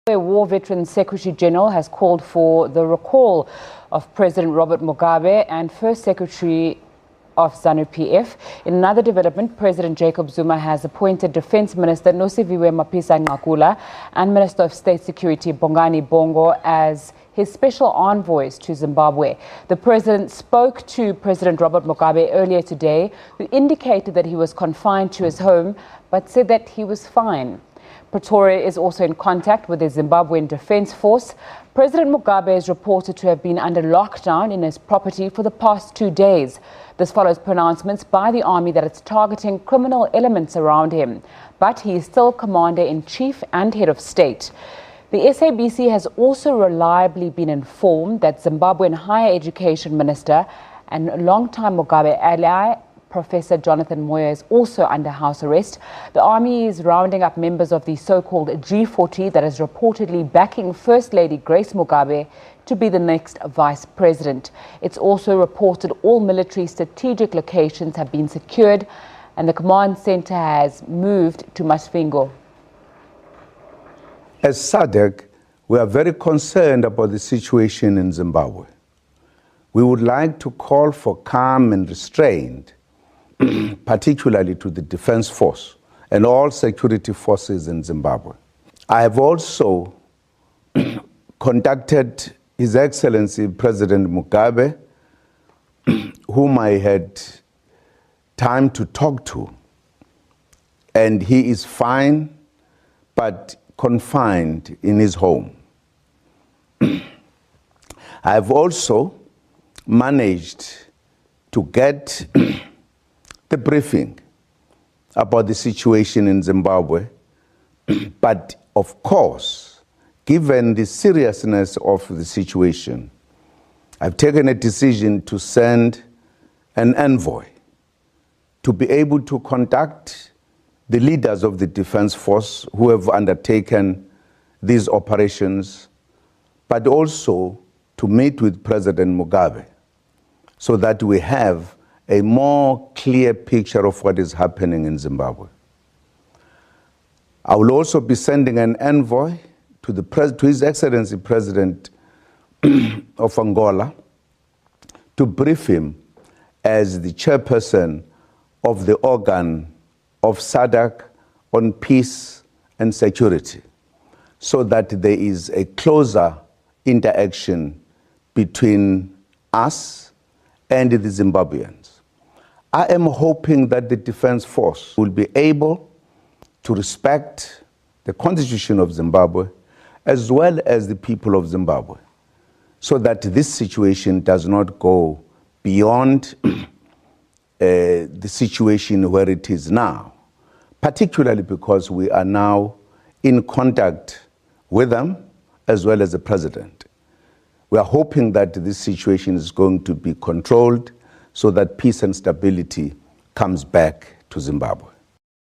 War Veterans Secretary General has called for the recall of President Robert Mugabe and First Secretary of Zanu PF. In another development, President Jacob Zuma has appointed Defence Minister Nosiviwe Mapisa-Nqakula and Minister of State Security Bongani Bongo as his special envoys to Zimbabwe. The president spoke to President Robert Mugabe earlier today, who indicated that he was confined to his home but said that he was fine. Pretoria is also in contact with the Zimbabwean Defence Force. President Mugabe is reported to have been under lockdown in his property for the past 2 days. This follows pronouncements by the army that it's targeting criminal elements around him. But he is still Commander-in-Chief and Head of State. The SABC has also reliably been informed that Zimbabwean Higher Education Minister and longtime Mugabe ally Professor Jonathan Moyo is also under house arrest. The army is rounding up members of the so-called G40 that is reportedly backing First Lady Grace Mugabe to be the next vice president. It's also reported all military strategic locations have been secured and the command center has moved to Masvingo. As SADC, we are very concerned about the situation in Zimbabwe. We would like to call for calm and restraint, particularly to the Defence Force and all security forces in Zimbabwe. I have also contacted His Excellency President Mugabe, whom I had time to talk to, and he is fine but confined in his home. I have also managed to get the briefing about the situation in Zimbabwe, but of course, given the seriousness of the situation, I've taken a decision to send an envoy to be able to contact the leaders of the Defence Force who have undertaken these operations, but also to meet with President Mugabe so that we have a more clear picture of what is happening in Zimbabwe. I will also be sending an envoy to His Excellency President of Angola to brief him as the chairperson of the organ of SADC on peace and security, so that there is a closer interaction between us and the Zimbabweans. I am hoping that the Defence Force will be able to respect the Constitution of Zimbabwe as well as the people of Zimbabwe, so that this situation does not go beyond the situation where it is now, particularly because we are now in contact with them as well as the President. We are hoping that this situation is going to be controlled so that peace and stability comes back to Zimbabwe.